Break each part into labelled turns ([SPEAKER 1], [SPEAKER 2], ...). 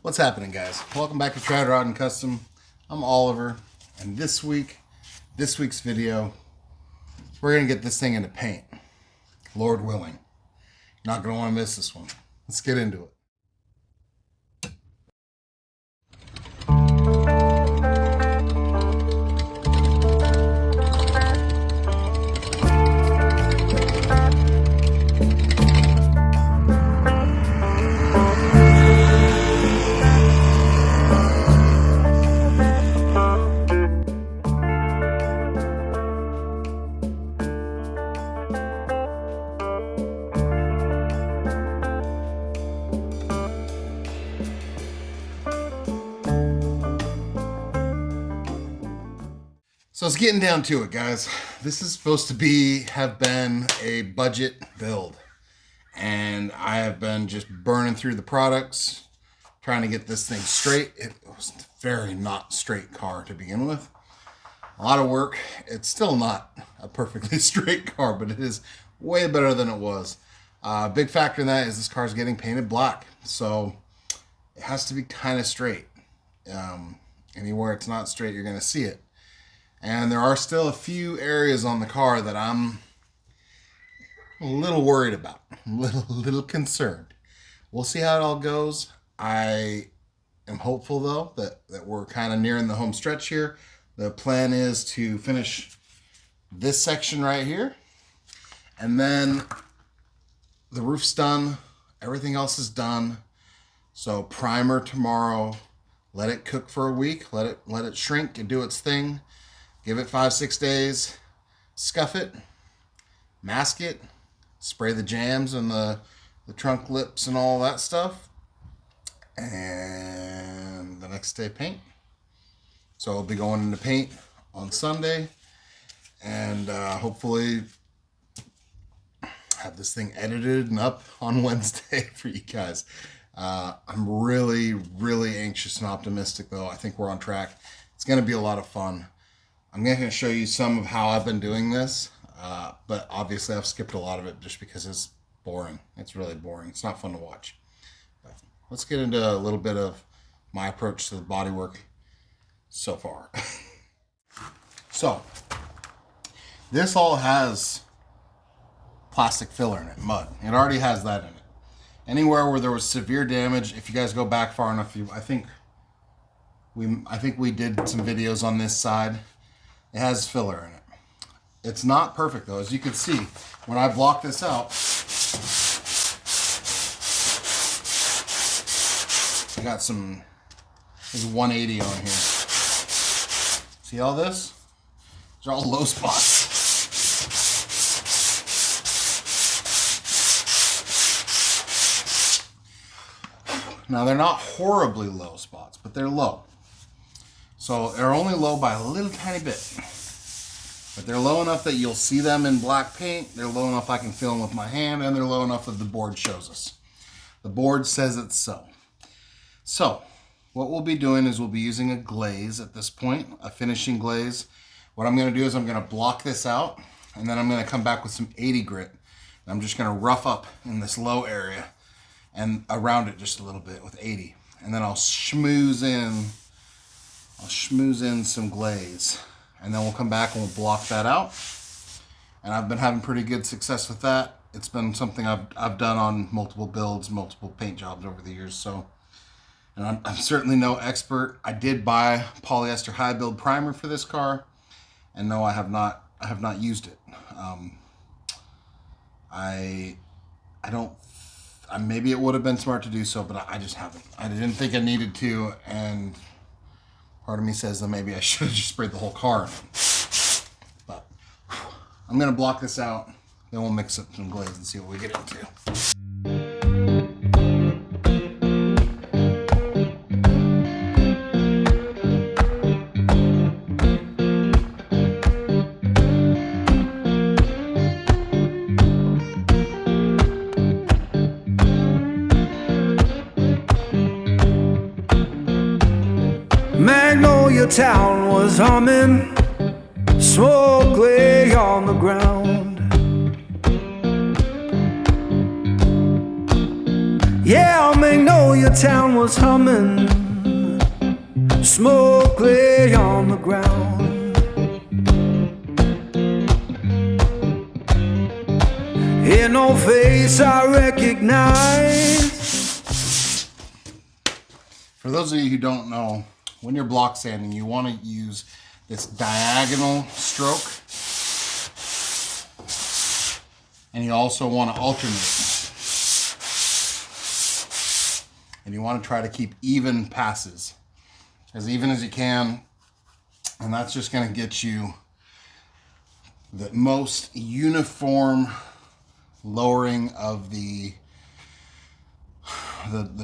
[SPEAKER 1] What's happening, guys? Welcome back to Trout Rod and Custom. I'm Oliver, and this week's video, we're gonna get this thing into paint. Lord willing. You're not gonna want to miss this one. Let's get into it. So it's getting down to it, guys. This is supposed to have been a budget build, and I have been just burning through the products, trying to get this thing straight. It was a very not straight car to begin with. A lot of work. It's still not a perfectly straight car, but it is way better than it was. Big factor in that is this car is getting painted black, so it has to be kind of straight. Anywhere it's not straight, you're going to see it. And there are still a few areas on the car that I'm a little worried about, a little concerned. We'll see how it all goes. I am hopeful, though, that we're kind of nearing the home stretch here. The plan is to finish this section right here, and then the roof's done. Everything else is done. So primer tomorrow. Let it cook for a week. Let it shrink and do its thing. Give it 5-6 days, scuff it, mask it, spray the jams and the trunk lips and all that stuff, and the next day paint. So I'll be going into paint on Sunday, and hopefully have this thing edited and up on Wednesday for you guys. I'm really, really anxious and optimistic, though. I think we're on track. It's going to be a lot of fun. I'm going to show you some of how I've been doing this, but obviously I've skipped a lot of it just because it's boring. It's really boring. It's not fun to watch. But let's get into a little bit of my approach to the bodywork so far. So, this all has plastic filler in it, mud. It already has that in it. Anywhere where there was severe damage, if you guys go back far enough, I think we did some videos on this side. It has filler in it. It's not perfect, though. As you can see, when I block this out, I got there's 180 on here. See all this? These are all low spots. Now, they're not horribly low spots, but they're low. So they're only low by a little tiny bit. But they're low enough that you'll see them in black paint. They're low enough I can feel them with my hand, and they're low enough that the board shows us. The board says it's so. So what we'll be doing is we'll be using a glaze at this point, a finishing glaze. What I'm going to do is I'm going to block this out, and then I'm going to come back with some 80 grit. And I'm just going to rough up in this low area and around it just a little bit with 80. And then I'll schmooze in some glaze, and then we'll come back and we'll block that out. And I've been having pretty good success with that. It's been something I've done on multiple builds, multiple paint jobs over the years. So, and I'm certainly no expert. I did buy polyester high build primer for this car, and no, I have not used it. Maybe it would have been smart to do so, but I just haven't. I didn't think I needed to, and part of me says that maybe I should have just sprayed the whole car in. But I'm going to block this out, then we'll mix up some glaze and see what we get into.
[SPEAKER 2] Magnolia town was humming, smoke lay on the ground. Yeah, I'll make know your town was humming. Smoke lay on the ground. Ain't no face I recognize.
[SPEAKER 1] For those of you who don't know, when you're block sanding, you want to use this diagonal stroke, and you also want to alternate. And you want to try to keep even passes, as even as you can, and that's just going to get you the most uniform lowering of the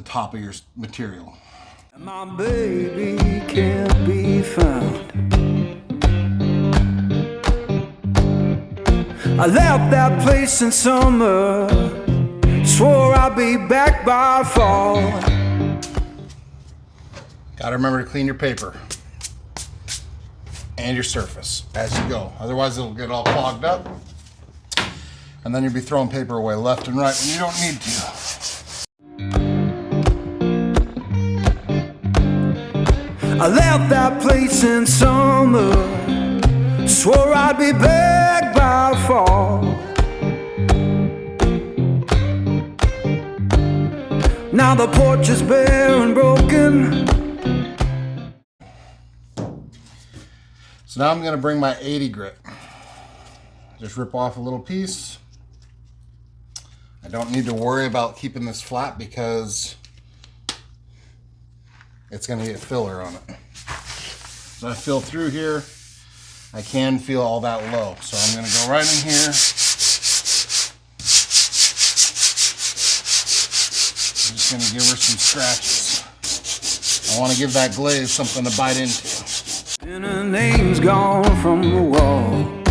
[SPEAKER 1] top of your material.
[SPEAKER 2] My baby can't be found. I left that place in summer, swore I'd be back by fall.
[SPEAKER 1] Gotta remember to clean your paper and your surface as you go. Otherwise it'll get all clogged up, and then you'll be throwing paper away left and right when you don't need to.
[SPEAKER 2] I left that place in summer, swore I'd be back by fall. Now the porch is bare and broken.
[SPEAKER 1] So now I'm going to bring my 80 grit. Just rip off a little piece. I don't need to worry about keeping this flat because it's going to get filler on it. So I fill through here. I can feel all that low. So I'm going to go right in here. I'm just going to give her some scratches. I want to give that glaze something to bite into.
[SPEAKER 2] And her name's gone from the wall.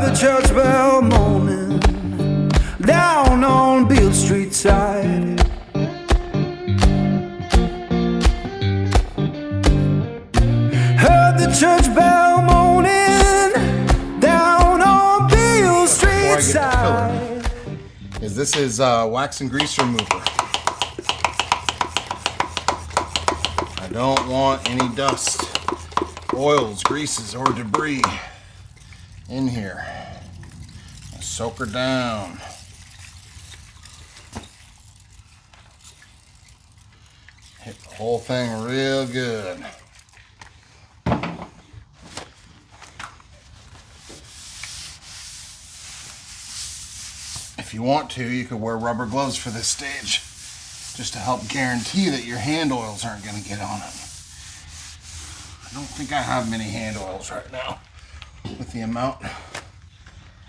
[SPEAKER 2] The church bell moaning down on Beale Street side. Heard the church bell moaning down on Beale Street side.
[SPEAKER 1] This is wax and grease remover. I don't want any dust, oils, greases, or debris in here. Soak her down. Hit the whole thing real good. If you want to, you could wear rubber gloves for this stage, just to help guarantee that your hand oils aren't going to get on it. I don't think I have many hand oils right now, with the amount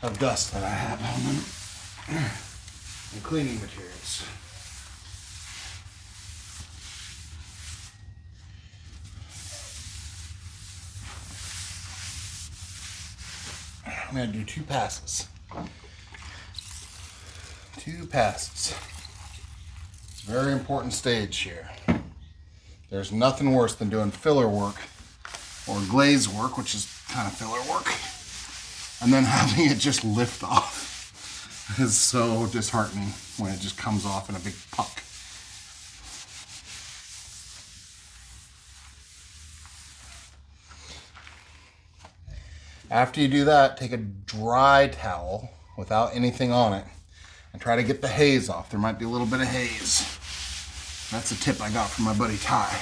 [SPEAKER 1] of dust that I have on them and cleaning materials. I'm going to do 2 passes. 2 passes. It's a very important stage here. There's nothing worse than doing filler work or glaze work, which is kind of filler work, and then having it just lift off. Is so disheartening when it just comes off in a big puck. After you do that, take a dry towel without anything on it and try to get the haze off. There might be a little bit of haze. That's a tip I got from my buddy Ty.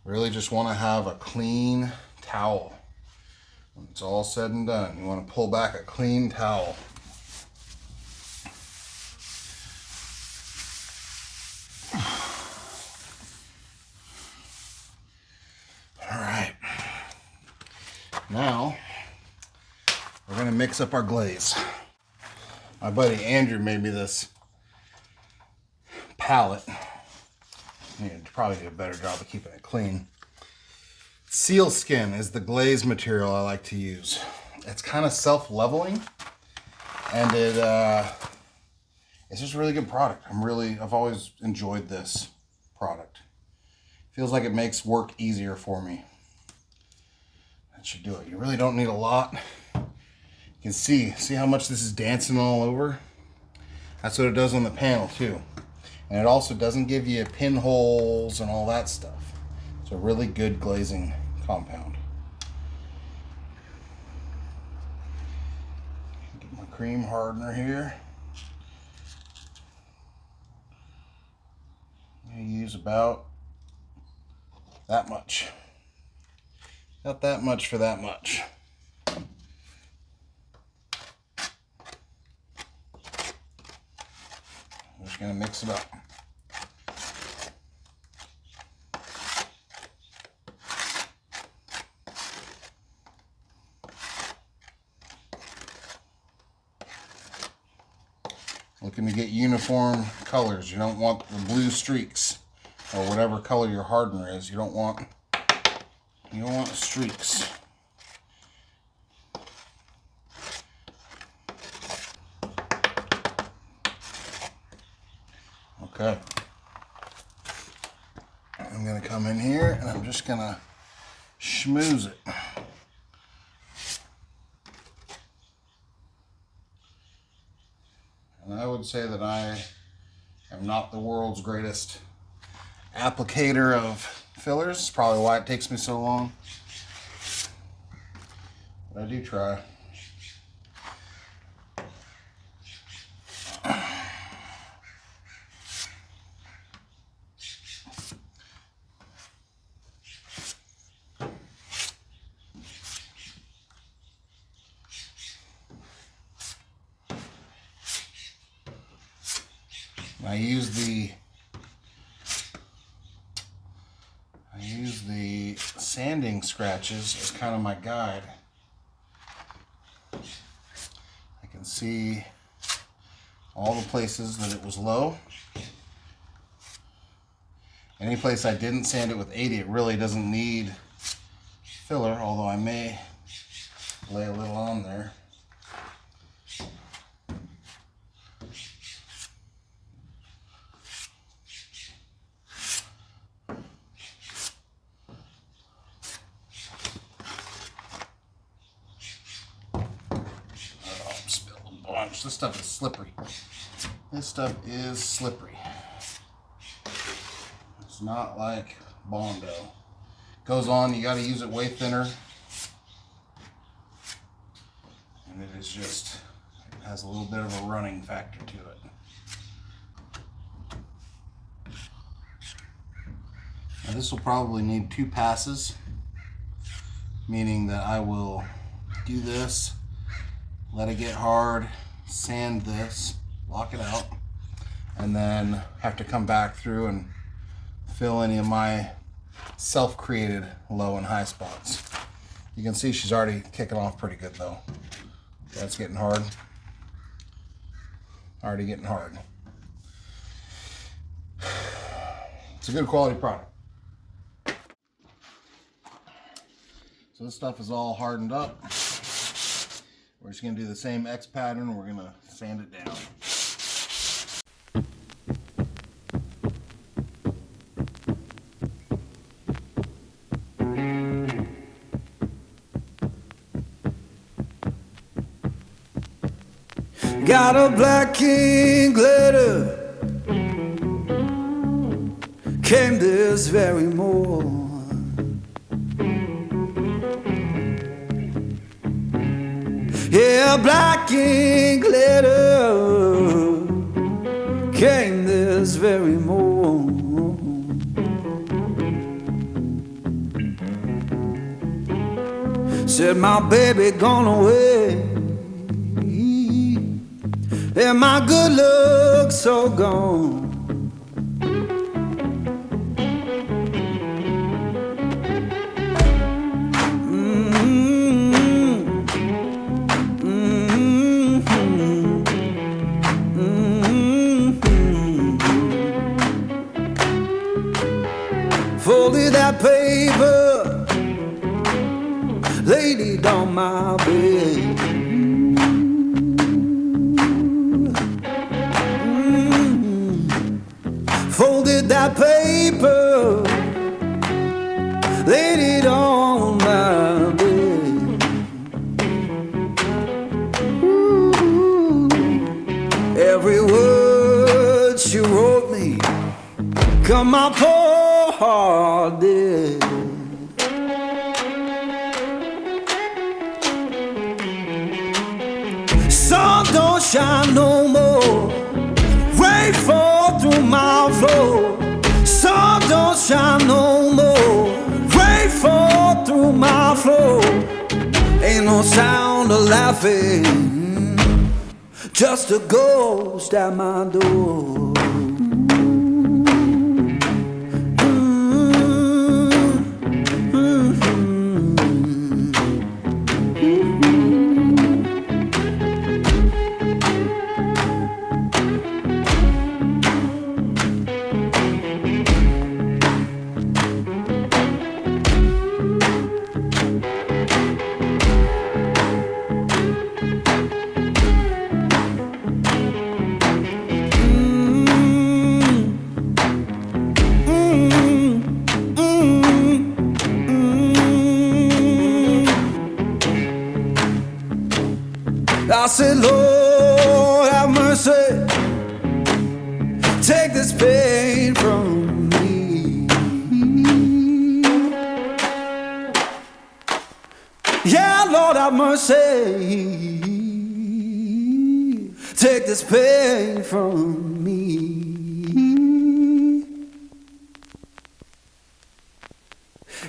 [SPEAKER 1] Really just want to have a clean towel. When it's all said and done, you want to pull back a clean towel. Now, we're going to mix up our glaze. My buddy Andrew made me this palette. I need to probably do a better job of keeping it clean. Sealskin is the glaze material I like to use. It's kind of self-leveling, and it's just a really good product. I've always enjoyed this product. Feels like it makes work easier for me. That should do it. You really don't need a lot. You can see how much this is dancing all over? That's what it does on the panel too. And it also doesn't give you pinholes and all that stuff. It's a really good glazing compound. Get my cream hardener here. I use about that much. Not that much for that much. I'm just going to mix it up. Looking to get uniform colors. You don't want the blue streaks or whatever color your hardener is. You don't want streaks. Okay. I'm going to come in here and I'm just going to schmooze it. And I would say that I am not the world's greatest applicator of fillers. It's probably why it takes me so long. But I do try. I use the sanding scratches as kind of my guide. I can see all the places that it was low. Any place I didn't sand it with 80, it really doesn't need filler, although I may lay a little on there. This stuff is slippery. This stuff is slippery. It's not like Bondo. Goes on, you got to use it way thinner. And it is just, it has a little bit of a running factor to it. Now this will probably need 2 passes, meaning that I will do this, let it get hard, sand this, lock it out, and then have to come back through and fill any of my self-created low and high spots. You can see she's already kicking off pretty good though. That's getting hard. Already getting hard. It's a good quality product. So this stuff is all hardened up. We're just going to do the same X pattern. We're going to sand it down.
[SPEAKER 2] Got a black king glitter, came this very morning. Yeah, black ink glitter came this very morning. Said my baby gone away, and my good luck so gone. folded that paper, laid it on my bed. Folded that paper, laid it on my bed. Every word she wrote me, come my poor heart did. Sun don't shine no more, rain fall through my floor. Sun don't shine no more, rain fall through my floor. Ain't no sound of laughing, just a ghost at my door. I said, Lord, have mercy, take this pain from me. Yeah, Lord, have mercy, take this pain from me.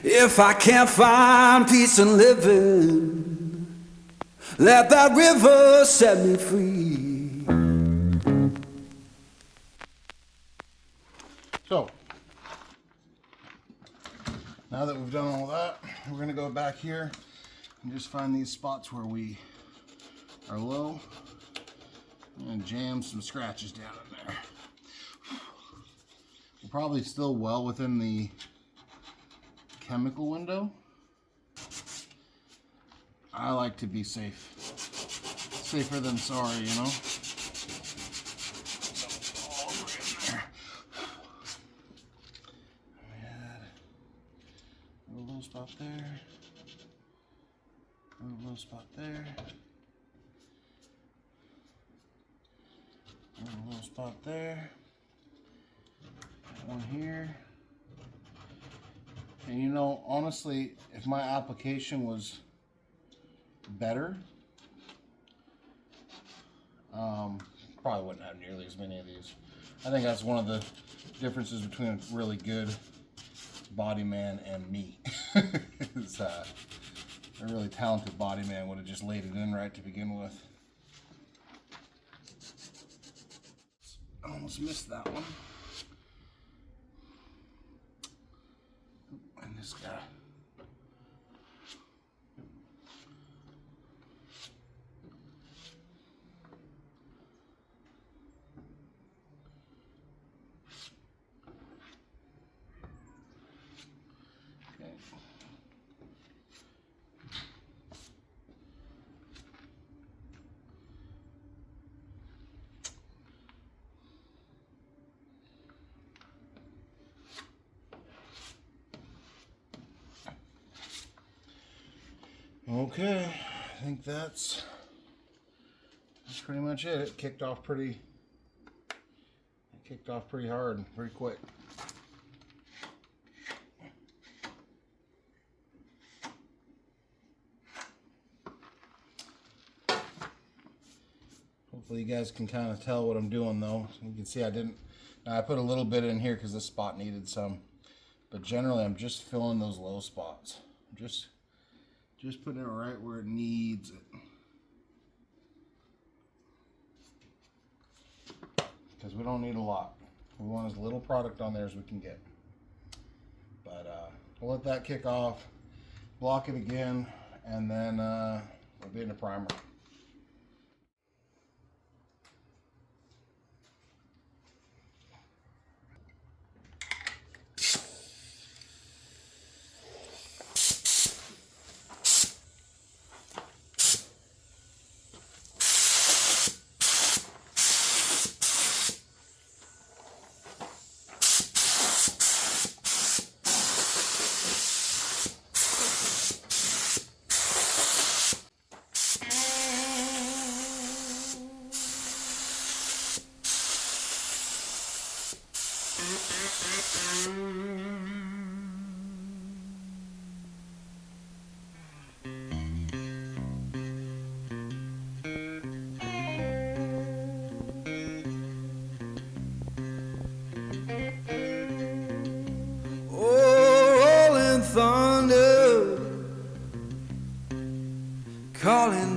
[SPEAKER 2] If I can't find peace in living, let that river set me free.
[SPEAKER 1] So, now that we've done all that, we're going to go back here and just find these spots where we are low and jam some scratches down in there. We're probably still well within the chemical window. I like to be safe. Safer than sorry, you know? All over in there. We had a little spot there. A little spot there. A little spot there. One here. And you know, honestly, if my application was better, probably wouldn't have nearly as many of these. I think that's one of the differences between a really good body man and me. Is, a really talented body man would have just laid it in right to begin with. I almost missed that one. And this guy. Okay, I think that's pretty much it. It kicked off pretty hard, pretty quick. Hopefully you guys can kind of tell what I'm doing though. You can see I put a little bit in here because this spot needed some, but generally I'm just filling those low spots. Just putting it right where it needs it. Because we don't need a lot. We want as little product on there as we can get. But we'll let that kick off, block it again, and then we'll be in the primer.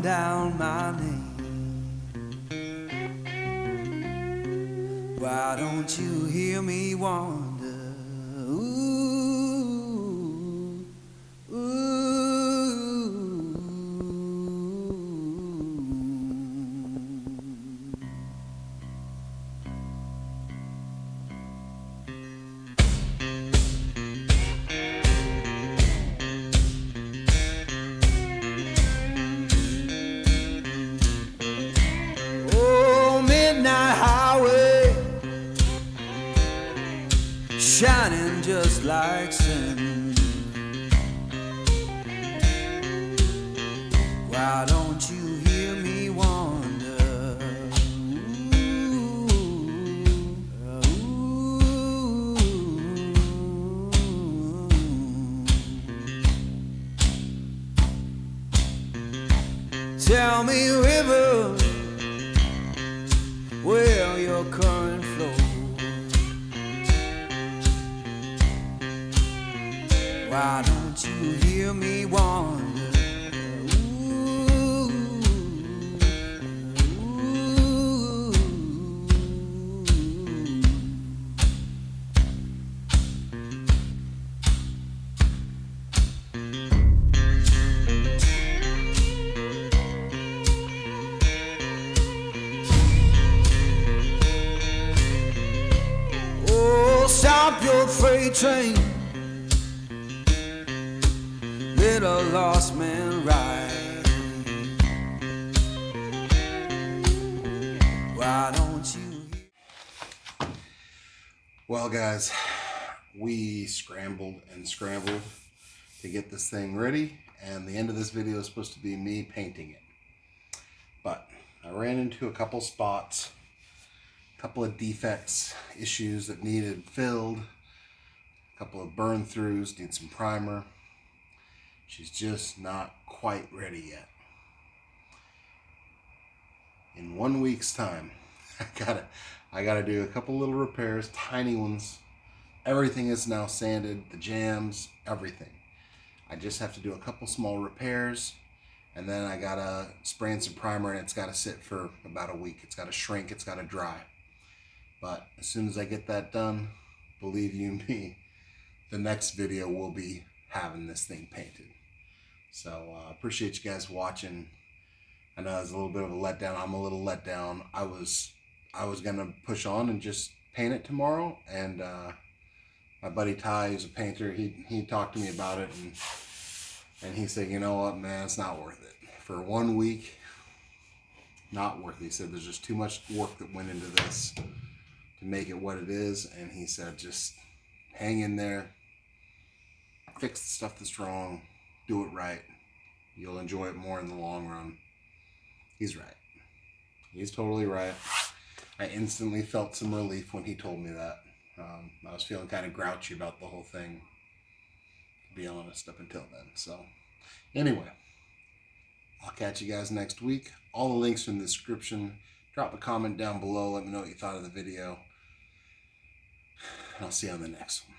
[SPEAKER 2] calling down my name. Why don't you hear me wonder? Ooh, ooh. Oh, midnight highway, shining just like sin. Why don't you hear me wonder? Ooh, ooh. Tell me, river, where your current flows. Why don't you hear me wonder? Ooh, ooh. Oh, stop your freight train, let a lost man ride. Why don't you?
[SPEAKER 1] Well, guys, we scrambled and scrambled to get this thing ready, and the end of this video is supposed to be me painting it. But I ran into a couple spots, a couple of defects, issues that needed filled, a couple of burn throughs, need some primer. She's just not quite ready yet. In 1 week's time, I gotta do a couple little repairs, tiny ones. Everything is now sanded, the jams, everything. I just have to do a couple small repairs, and then I gotta spray in some primer, and it's gotta sit for about a week. It's gotta shrink, it's gotta dry. But as soon as I get that done, believe you me, the next video will be having this thing painted. So appreciate you guys watching. I know it's a little bit of a letdown. I'm a little let down. I was gonna push on and just paint it tomorrow, and my buddy Ty, who's a painter, he talked to me about it, and he said, you know what, man, it's not worth it. For 1 week, not worth it. He said there's just too much work that went into this to make it what it is, and he said just hang in there, fix the stuff that's wrong, do it right. You'll enjoy it more in the long run. He's right. He's totally right. I instantly felt some relief when he told me that. I was feeling kind of grouchy about the whole thing, to be honest, up until then. So, anyway, I'll catch you guys next week. All the links are in the description. Drop a comment down below. Let me know what you thought of the video. And I'll see you on the next one.